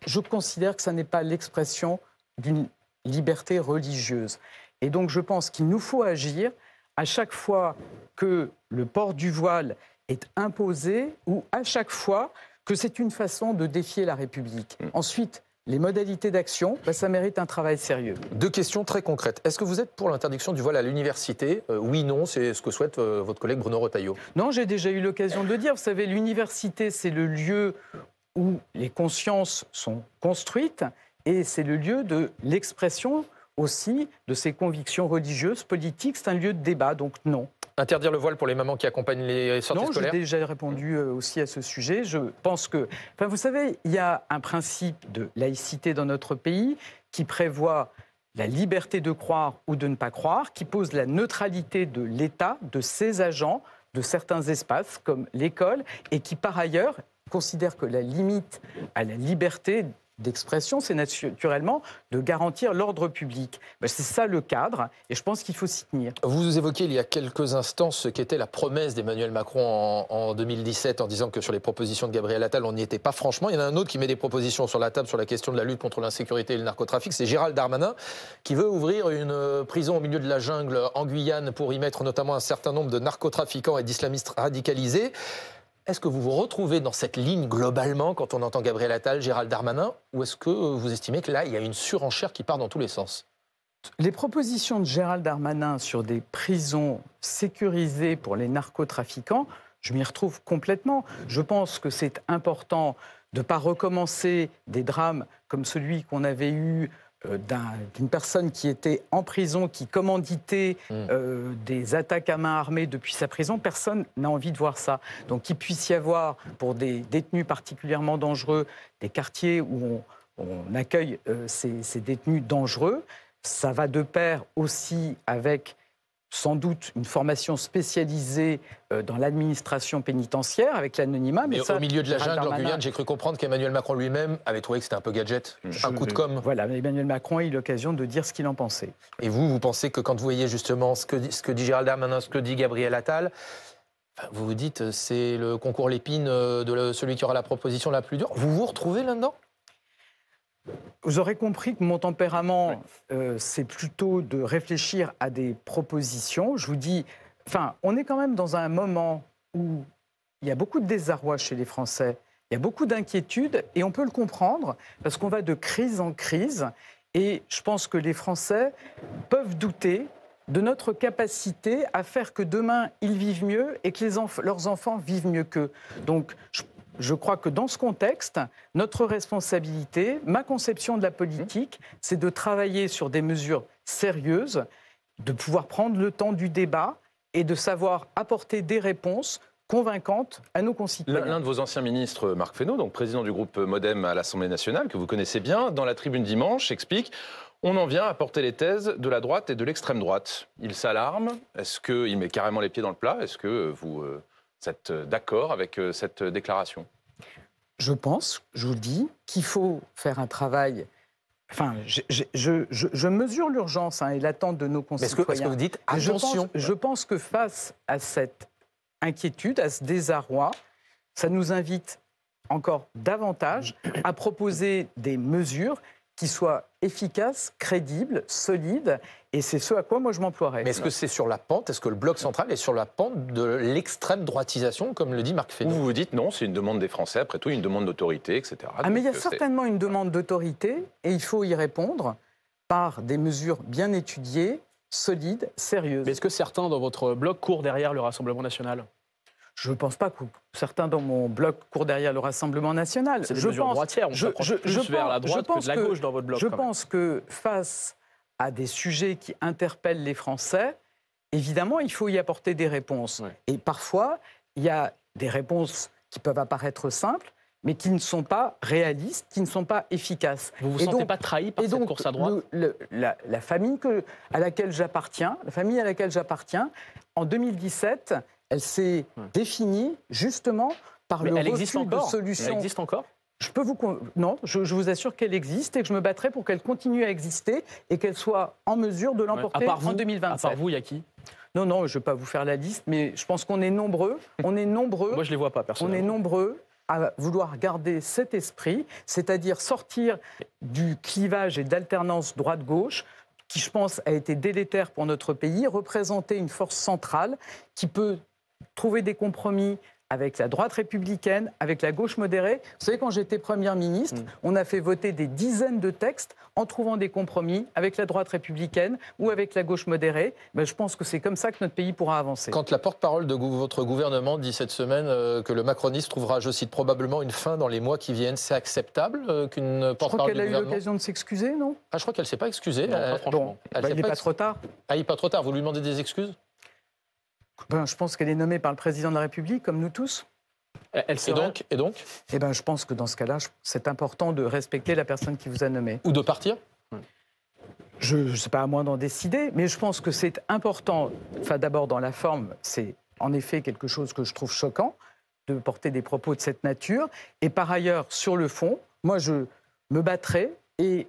je considère que ça n'est pas l'expression d'une liberté religieuse. Et donc je pense qu'il nous faut agir à chaque fois que le port du voile est imposé ou à chaque fois que c'est une façon de défier la République. Ensuite, les modalités d'action, ça mérite un travail sérieux. 2 questions très concrètes. Est-ce que vous êtes pour l'interdiction du voile à l'université? Oui, non, c'est ce que souhaite votre collègue Bruno Retailleau. Non, j'ai déjà eu l'occasion de le dire. Vous savez, l'université, c'est le lieu où les consciences sont construites et c'est le lieu de l'expression aussi de ses convictions religieuses, politiques. C'est un lieu de débat, donc non. Interdire le voile pour les mamans qui accompagnent les sorties scolaires? Non, j'ai déjà répondu aussi à ce sujet. Je pense que... Enfin, vous savez, il y a un principe de laïcité dans notre pays qui prévoit la liberté de croire ou de ne pas croire, qui pose la neutralité de l'État, de ses agents, de certains espaces comme l'école, et qui, par ailleurs, considère que la limite à la liberté d'expression, c'est naturellement de garantir l'ordre public. C'est ça le cadre, et je pense qu'il faut s'y tenir. Vous évoquiez il y a quelques instants ce qu'était la promesse d'Emmanuel Macron en 2017, en disant que sur les propositions de Gabriel Attal, on n'y était pas franchement. Il y en a un autre qui met des propositions sur la table sur la question de la lutte contre l'insécurité et le narcotrafic, c'est Gérald Darmanin, qui veut ouvrir une prison au milieu de la jungle en Guyane pour y mettre notamment un certain nombre de narcotrafiquants et d'islamistes radicalisés. Est-ce que vous vous retrouvez dans cette ligne globalement quand on entend Gabriel Attal, Gérald Darmanin, ou est-ce que vous estimez que là, il y a une surenchère qui part dans tous les sens? Les propositions de Gérald Darmanin sur des prisons sécurisées pour les narcotrafiquants, je m'y retrouve complètement. Je pense que c'est important de ne pas recommencer des drames comme celui qu'on avait eu d'une personne qui était en prison, qui commanditait des attaques à main armée depuis sa prison. Personne n'a envie de voir ça. Donc qu'il puisse y avoir, pour des détenus particulièrement dangereux, des quartiers où on accueille ces détenus dangereux, ça va de pair aussi avec sans doute une formation spécialisée dans l'administration pénitentiaire, avec l'anonymat. Mais ça, au milieu de la jungle en Guyane, j'ai cru comprendre qu'Emmanuel Macron lui-même avait trouvé que c'était un peu gadget, un coup de com'. Voilà, Emmanuel Macron a eu l'occasion de dire ce qu'il en pensait. Et vous pensez que quand vous voyez justement ce que dit Gérald Darmanin, ce que dit Gabriel Attal, vous vous dites c'est le concours Lépine de celui qui aura la proposition la plus dure. Vous vous retrouvez là-dedans? Vous aurez compris que mon tempérament, c'est plutôt de réfléchir à des propositions. Je vous dis, on est quand même dans un moment où il y a beaucoup de désarroi chez les Français, il y a beaucoup d'inquiétudes, et on peut le comprendre, parce qu'on va de crise en crise, et je pense que les Français peuvent douter de notre capacité à faire que demain, ils vivent mieux et que leurs enfants vivent mieux qu'eux. Donc, je crois que dans ce contexte, notre responsabilité, ma conception de la politique, c'est de travailler sur des mesures sérieuses, de pouvoir prendre le temps du débat et de savoir apporter des réponses convaincantes à nos concitoyens. L'un de vos anciens ministres, Marc Fesneau, donc président du groupe Modem à l'Assemblée nationale, que vous connaissez bien, dans la tribune dimanche, explique « On en vient à porter les thèses de la droite et de l'extrême droite ». Il s'alarme. Est-ce qu'il met carrément les pieds dans le plat? Est-ce que vous êtes d'accord avec cette déclaration? Je pense, je vous le dis, qu'il faut faire un travail... je mesure l'urgence et l'attente de nos concitoyens. Mais est-ce que vous dites attention? Je pense que face à cette inquiétude, à ce désarroi, ça nous invite encore davantage à proposer des mesures qui soient efficaces, crédibles, solides, et c'est ce à quoi moi je m'emploierais. Mais est-ce que c'est sur la pente? Est-ce que le bloc central est sur la pente de l'extrême droitisation, comme le dit Marc Fesneau? Vous vous dites non, c'est une demande des Français, après tout, une demande d'autorité, etc. Mais il y a certainement une demande d'autorité, et il faut y répondre par des mesures bien étudiées, solides, sérieuses. Mais est-ce que certains dans votre bloc courent derrière le Rassemblement national? Je ne pense pas que certains dans mon bloc courent derrière le Rassemblement national. C'est des mesures droitières, on s'approche plus vers la droite que de la gauche dans votre bloc. Je pense que face à des sujets qui interpellent les Français, évidemment, il faut y apporter des réponses. Ouais. Et parfois, il y a des réponses qui peuvent apparaître simples, mais qui ne sont pas réalistes, qui ne sont pas efficaces. Vous ne vous sentez pas trahi par cette course à droite? La famille à laquelle j'appartiens, en 2017... Elle s'est définie justement par le refus de solutions. Elle existe encore? Non, je vous assure qu'elle existe et que je me battrai pour qu'elle continue à exister et qu'elle soit en mesure de l'emporter en 2027. À part vous, il y a qui ? Non, je ne vais pas vous faire la liste, mais je pense qu'on est nombreux. On est nombreux. Moi, je ne les vois pas, personnellement. On est nombreux à vouloir garder cet esprit, c'est-à-dire sortir du clivage et d'alternance droite-gauche, qui, je pense, a été délétère pour notre pays, représenter une force centrale qui peut trouver des compromis avec la droite républicaine, avec la gauche modérée. Vous savez, quand j'étais Première ministre, on a fait voter des dizaines de textes en trouvant des compromis avec la droite républicaine ou avec la gauche modérée. Je pense que c'est comme ça que notre pays pourra avancer. Quand la porte-parole de votre gouvernement dit cette semaine que le macronisme trouvera, je cite, probablement une fin dans les mois qui viennent, c'est acceptable qu'une porte-parole du gouvernement... Je crois qu'elle a eu l'occasion de s'excuser, non ? Je crois qu'elle ne s'est pas excusée. Non, franchement. Il n'est pas trop tard. Il n'est pas trop tard. Vous lui demandez des excuses ? Je pense qu'elle est nommée par le président de la République, comme nous tous. Et donc Je pense que dans ce cas-là, c'est important de respecter la personne qui vous a nommé. Ou de partir ? Je ne sais pas à moi d'en décider, mais je pense que c'est important. D'abord, dans la forme, c'est en effet quelque chose que je trouve choquant, de porter des propos de cette nature. Et par ailleurs, sur le fond, moi, je me battrai, et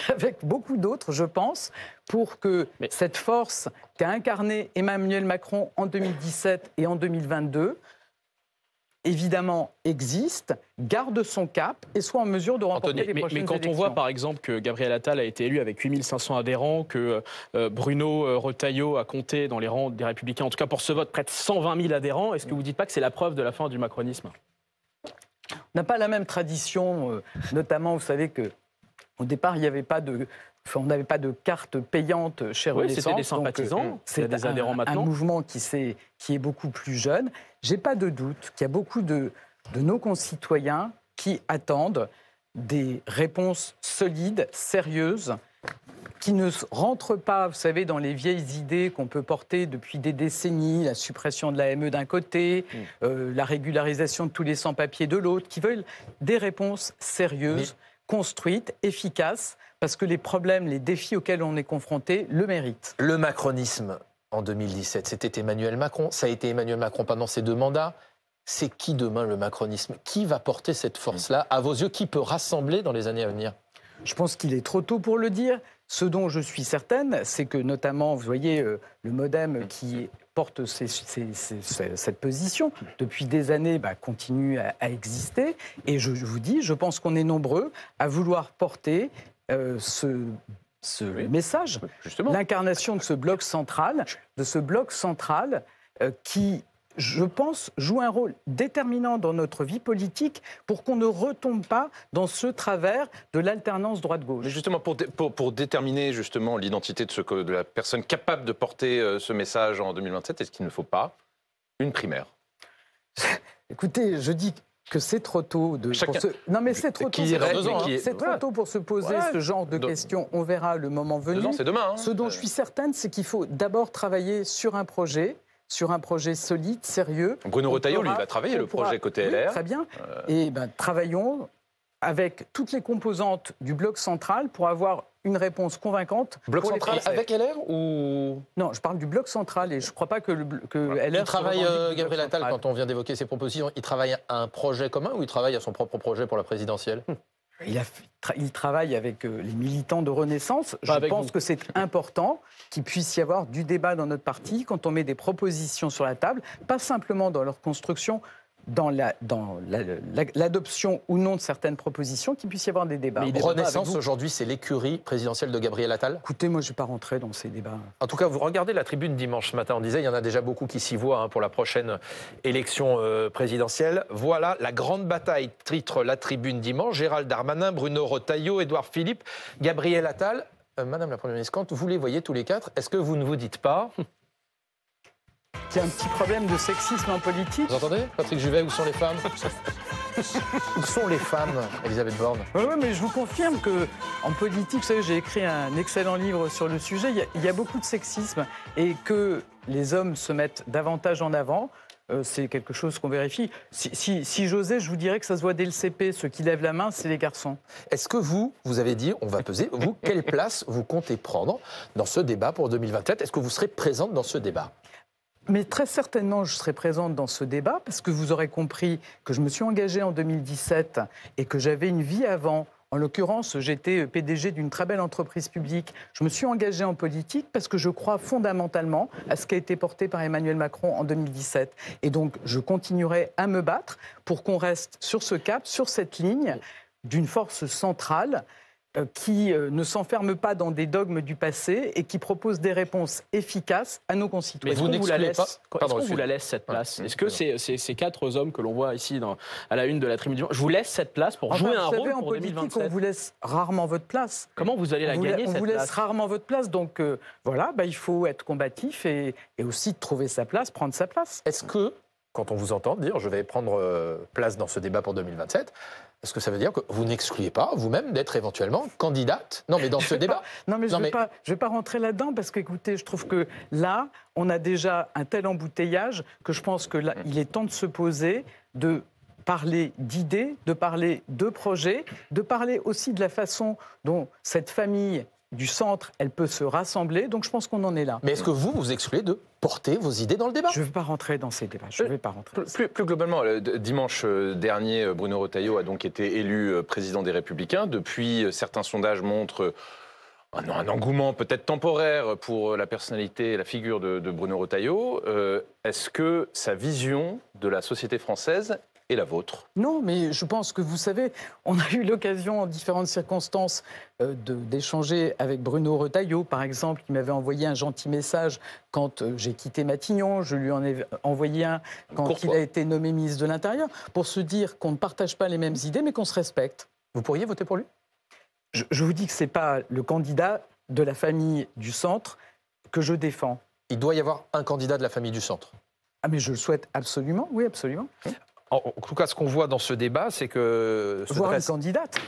avec beaucoup d'autres, je pense, pour que cette force qu'a incarnée Emmanuel Macron en 2017 et en 2022, évidemment, existe, garde son cap et soit en mesure de remporter les prochaines élections. Mais quand on voit, par exemple, que Gabriel Attal a été élu avec 8500 adhérents, que Bruno Retailleau a compté dans les rangs des Républicains, en tout cas pour ce vote, près de 120 000 adhérents, est-ce que vous ne dites pas que c'est la preuve de la fin du macronisme ? On n'a pas la même tradition, notamment, vous savez que au départ, il n'y avait pas de... on n'avait pas de carte payante chez Renaissance. C'était des sympathisants, c'est des adhérents maintenant. Un mouvement qui est beaucoup plus jeune. Je n'ai pas de doute qu'il y a beaucoup de nos concitoyens qui attendent des réponses solides, sérieuses, qui ne rentrent pas, vous savez, dans les vieilles idées qu'on peut porter depuis des décennies, la suppression de l'AME d'un côté, la régularisation de tous les sans-papiers de l'autre, qui veulent des réponses sérieuses, construites, efficaces, parce que les problèmes, les défis auxquels on est confronté le méritent. Le macronisme, en 2017, c'était Emmanuel Macron. Ça a été Emmanuel Macron pendant ses 2 mandats. C'est qui demain, le macronisme ? Qui va porter cette force-là ? À vos yeux, qui peut rassembler dans les années à venir ? Je pense qu'il est trop tôt pour le dire. Ce dont je suis certaine, c'est que notamment, vous voyez, le MoDem qui porte cette position depuis des années continue à exister. Et je vous dis, je pense qu'on est nombreux à vouloir porter ce message, l'incarnation de ce bloc central, qui, je pense, joue un rôle déterminant dans notre vie politique pour qu'on ne retombe pas dans ce travers de l'alternance droite-gauche. Mais justement, pour déterminer justement l'identité de la personne capable de porter ce message en 2027, est-ce qu'il ne faut pas une primaire ? Écoutez, je dis que c'est trop tôt Non, mais c'est trop tôt. C'est trop tôt pour se poser ce genre de questions. On verra le moment venu. 2 ans, c'est demain. Ce dont je suis certaine, c'est qu'il faut d'abord travailler sur un projet solide, sérieux. Bruno Retailleau, lui, va travailler le projet côté LR. Oui, très bien. Et travaillons avec toutes les composantes du bloc central pour avoir une réponse convaincante. Bloc central avec LR ou... Non, je parle du bloc central et je ne crois pas que LR... Il travaille, Gabriel Attal, quand on vient d'évoquer ses propositions, il travaille à un projet commun ou il travaille à son propre projet pour la présidentielle ? Il travaille avec les militants de Renaissance. Je pense que c'est important qu'il puisse y avoir du débat dans notre parti quand on met des propositions sur la table, pas simplement dans leur construction, dans l'adoption ou non de certaines propositions, qu'il puisse y avoir des débats. Mais Renaissance, aujourd'hui, c'est l'écurie présidentielle de Gabriel Attal ? Écoutez, moi, je ne vais pas rentrer dans ces débats. En tout cas, vous regardez la tribune dimanche matin, on disait, il y en a déjà beaucoup qui s'y voient pour la prochaine élection présidentielle. Voilà la grande bataille, titre la tribune dimanche. Gérald Darmanin, Bruno Retailleau, Édouard Philippe, Gabriel Attal. Madame la Première ministre, quand vous les voyez tous les 4, est-ce que vous ne vous dites pas... Il y a un petit problème de sexisme en politique. Vous entendez, Patrick Juvet, où sont les femmes ? Où sont les femmes, Elisabeth Borne ? Oui, mais je vous confirme qu'en politique, vous savez, j'ai écrit un excellent livre sur le sujet, il y a beaucoup de sexisme et que les hommes se mettent davantage en avant. C'est quelque chose qu'on vérifie. Si j'osais, je vous dirais que ça se voit dès le CP. Ceux qui lèvent la main, c'est les garçons. Est-ce que vous avez dit, on va peser, vous, quelle place vous comptez prendre dans ce débat pour 2027 ? Est-ce que vous serez présente dans ce débat ? Mais très certainement, je serai présente dans ce débat parce que vous aurez compris que je me suis engagée en 2017 et que j'avais une vie avant. En l'occurrence, j'étais PDG d'une très belle entreprise publique. Je me suis engagée en politique parce que je crois fondamentalement à ce qui a été porté par Emmanuel Macron en 2017. Et donc, je continuerai à me battre pour qu'on reste sur ce cap, sur cette ligne d'une force centrale qui ne s'enferme pas dans des dogmes du passé et qui propose des réponses efficaces à nos concitoyens. Mais est-ce qu'on vous la laisse cette place? Est-ce que ces 4 hommes que l'on voit ici à la une de la tribune dimanche, je vous laisse cette place pour jouer un rôle pour 2027? En politique, on vous laisse rarement votre place. Comment vous allez la gagner, cette place? On vous laisse rarement votre place, donc il faut être combatif et aussi trouver sa place, prendre sa place. Est-ce que, quand on vous entend dire « je vais prendre place dans ce débat pour 2027 », est-ce que ça veut dire que vous n'excluez pas vous-même d'être éventuellement candidate? Non, mais dans ce débat. Non, mais je vais pas rentrer là-dedans parce qu'écoutez, je trouve que là, on a déjà un tel embouteillage que je pense que là, il est temps de se poser, de parler d'idées, de parler de projets, de parler aussi de la façon dont cette famille du centre, elle peut se rassembler. Donc je pense qu'on en est là. Mais est-ce que vous excluez de porter vos idées dans le débat? Je ne vais pas rentrer dans ces débats. Je vais pas rentrer. Plus globalement, dimanche dernier, Bruno Retailleau a donc été élu président des Républicains. Depuis, certains sondages montrent un engouement peut-être temporaire pour la personnalité et la figure de Bruno Retailleau. Est-ce que sa vision de la société française est la vôtre? Non, mais je pense que vous savez, on a eu l'occasion en différentes circonstances d'échanger avec Bruno Retailleau, par exemple, qui m'avait envoyé un gentil message quand j'ai quitté Matignon. Je lui en ai envoyé un quand il a été nommé ministre de l'Intérieur, pour se dire qu'on ne partage pas les mêmes idées, mais qu'on se respecte. Vous pourriez voter pour lui? Je vous dis que ce n'est pas le candidat de la famille du centre que je défends. Il doit y avoir un candidat de la famille du centre. Ah, mais je le souhaite absolument, oui, absolument. En tout cas, ce qu'on voit dans ce débat, c'est que... Une candidate.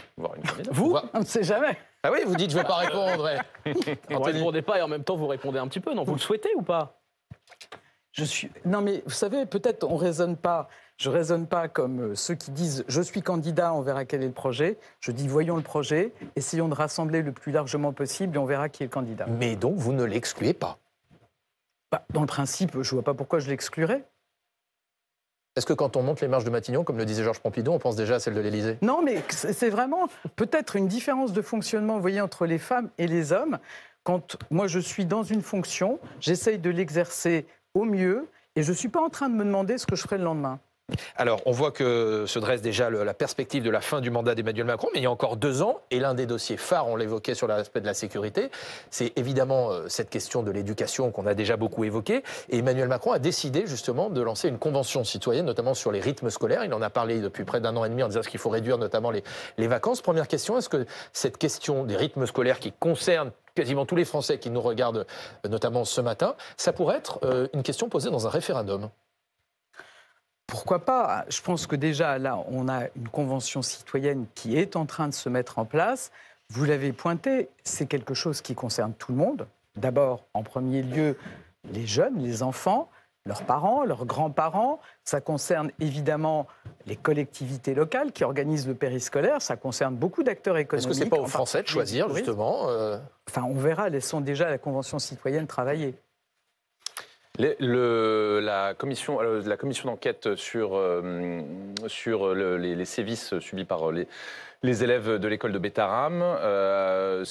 Vous On ne sait jamais. Ah oui, vous dites je ne vais pas répondre. Vous ne répondez pas et en même temps vous répondez un petit peu, non? Vous le souhaitez ou pas? Non, mais vous savez, peut-être on raisonne pas. Je ne raisonne pas comme ceux qui disent « je suis candidat, on verra quel est le projet ». Je dis « voyons le projet, essayons de rassembler le plus largement possible et on verra qui est le candidat ». Mais donc vous ne l'excluez pas? Dans le principe, je ne vois pas pourquoi je l'exclurais. Est-ce que quand on monte les marches de Matignon, comme le disait Georges Pompidou, on pense déjà à celle de l'Élysée? Non, mais c'est vraiment peut-être une différence de fonctionnement, vous voyez, entre les femmes et les hommes. Quand moi je suis dans une fonction, j'essaye de l'exercer au mieux et je ne suis pas en train de me demander ce que je ferai le lendemain. Alors, on voit que se dresse déjà la perspective de la fin du mandat d'Emmanuel Macron, mais il y a encore 2 ans, et l'un des dossiers phares, on l'évoquait sur l'aspect de la sécurité, c'est évidemment cette question de l'éducation qu'on a déjà beaucoup évoquée. Et Emmanuel Macron a décidé justement de lancer une convention citoyenne, notamment sur les rythmes scolaires. Il en a parlé depuis près d'1 an et demi en disant qu'il faut réduire notamment les vacances. Première question, est-ce que cette question des rythmes scolaires qui concerne quasiment tous les Français qui nous regardent, notamment ce matin, ça pourrait être une question posée dans un référendum? Pourquoi pas? Je pense que déjà, là, on a une convention citoyenne qui est en train de se mettre en place. Vous l'avez pointé, c'est quelque chose qui concerne tout le monde. D'abord, en premier lieu, les jeunes, les enfants, leurs parents, leurs grands-parents. Ça concerne évidemment les collectivités locales qui organisent le périscolaire. Ça concerne beaucoup d'acteurs économiques. Est-ce que ce n'est pas aux Français de choisir, justement Enfin, on verra, laissons déjà la convention citoyenne travailler. La commission d'enquête sur les sévices subis par les élèves de l'école de Bétarame a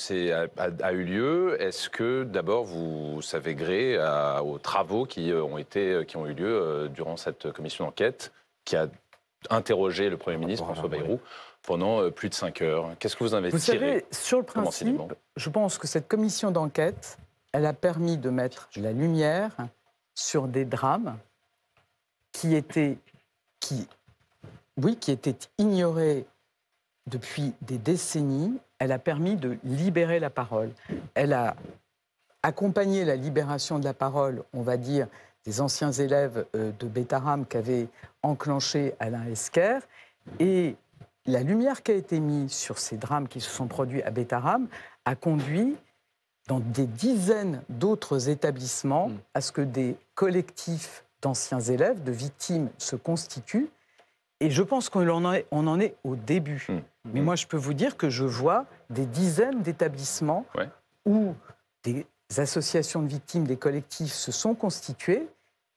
eu lieu. Est-ce que d'abord vous savez gré aux travaux qui ont eu lieu durant cette commission d'enquête qui a interrogé le Premier ministre François Bayrou pendant plus de 5 heures? Qu'est-ce que vous en avez tiré? Vous savez, sur le principe, je pense que cette commission d'enquête, elle a permis de mettre la lumière sur des drames qui étaient ignorés depuis des décennies. Elle a permis de libérer la parole. Elle a accompagné la libération de la parole, on va dire, des anciens élèves de Bétarame qu'avait enclenché Alain Esquer. Et la lumière qui a été mise sur ces drames qui se sont produits à Bétarame a conduit dans des dizaines d'autres établissements à ce que des collectifs d'anciens élèves, de victimes, se constituent. Et je pense qu'on en est au début. Mais moi, je peux vous dire que je vois des dizaines d'établissements où des associations de victimes, des collectifs se sont constitués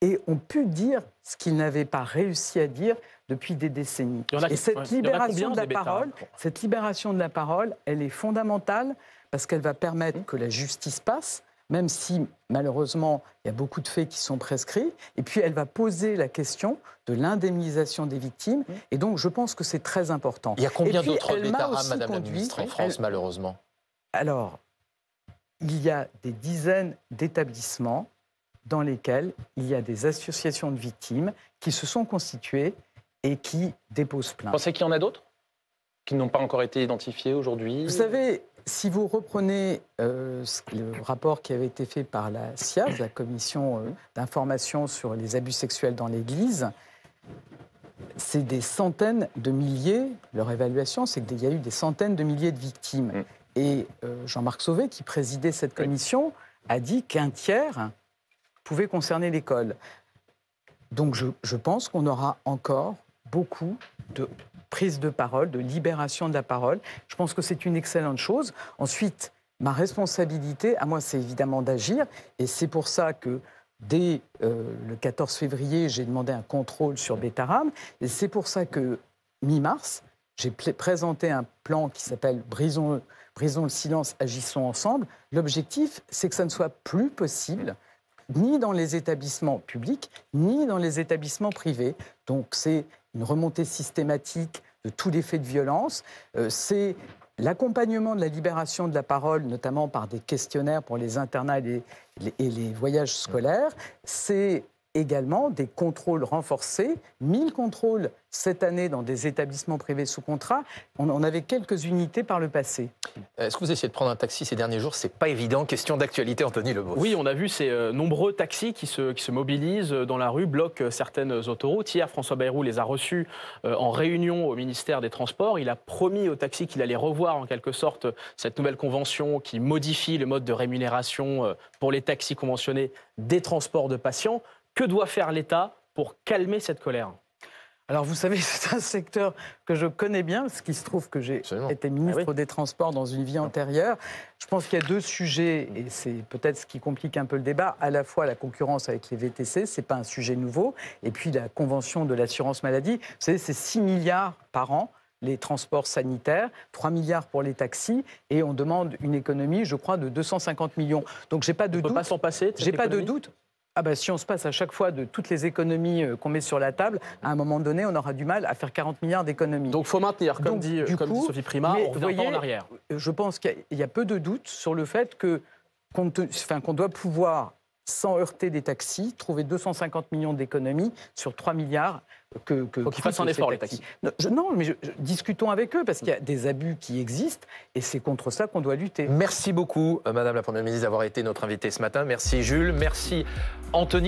et ont pu dire ce qu'ils n'avaient pas réussi à dire depuis des décennies. Et cette libération de la parole, elle est fondamentale parce qu'elle va permettre que la justice passe, même si, malheureusement, il y a beaucoup de faits qui sont prescrits. Et puis, elle va poser la question de l'indemnisation des victimes. Et donc, je pense que c'est très important. Il y a combien d'autres bêta-rams, Madame la Ministre, en France, malheureusement? Alors, il y a des dizaines d'établissements dans lesquels il y a des associations de victimes qui se sont constituées et qui déposent plainte. Vous pensez qu'il y en a d'autres qui n'ont pas encore été identifiés aujourd'hui? Vous savez, si vous reprenez le rapport qui avait été fait par la CIAZ, la Commission d'information sur les abus sexuels dans l'Église, c'est des centaines de milliers, leur évaluation, c'est qu'il y a eu des centaines de milliers de victimes. Et Jean-Marc Sauvé, qui présidait cette commission, a dit qu'un tiers pouvait concerner l'école. Donc je pense qu'on aura encore beaucoup de prise de parole, de libération de la parole. Je pense que c'est une excellente chose. Ensuite, ma responsabilité, à moi, c'est évidemment d'agir. Et c'est pour ça que dès le 14 février, j'ai demandé un contrôle sur bêta-rams. Et c'est pour ça que, mi-mars, j'ai présenté un plan qui s'appelle « Brisons le silence, agissons ensemble ». L'objectif, c'est que ça ne soit plus possible, ni dans les établissements publics, ni dans les établissements privés. Donc c'est une remontée systématique de tous les faits de violence. C'est l'accompagnement de la libération de la parole, notamment par des questionnaires pour les internats et les voyages scolaires. C'est également des contrôles renforcés, 1000 contrôles cette année dans des établissements privés sous contrat. On avait quelques unités par le passé. Est-ce que vous essayez de prendre un taxi ces derniers jours? C'est pas évident. Question d'actualité, Anthony Lebos. Oui, on a vu ces nombreux taxis qui se mobilisent dans la rue, bloquent certaines autoroutes. Hier, François Bayrou les a reçus en réunion au ministère des Transports. Il a promis aux taxis qu'il allait revoir en quelque sorte cette nouvelle convention qui modifie le mode de rémunération pour les taxis conventionnés des transports de patients. Que doit faire l'État pour calmer cette colère? Alors vous savez, c'est un secteur que je connais bien, parce qu'il se trouve que j'ai été ministre des Transports dans une vie antérieure. Je pense qu'il y a deux sujets, et c'est peut-être ce qui complique un peu le débat. À la fois la concurrence avec les VTC, ce n'est pas un sujet nouveau, et puis la convention de l'assurance maladie. Vous savez, c'est 6 milliards par an, les transports sanitaires, 3 milliards pour les taxis, et on demande une économie, je crois, de 250 millions. Donc j'ai pas de doute. On ne peut pas s'en passer. J'ai pas de doute. Ah ben, si on se passe à chaque fois de toutes les économies qu'on met sur la table, à un moment donné, on aura du mal à faire 40 milliards d'économies. Donc il faut maintenir, comme dit Sophie Primas, on ne revient pas en arrière. Je pense qu'il y a peu de doutes sur le fait qu'on doit pouvoir, sans heurter des taxis, trouver 250 millions d'économies sur 3 milliards. Faut qu'ils fassent un effort, les taxis. Non, mais discutons avec eux, parce qu'il y a des abus qui existent, et c'est contre ça qu'on doit lutter. Merci beaucoup, Madame la Première ministre, d'avoir été notre invitée ce matin. Merci Jules, merci Anthony.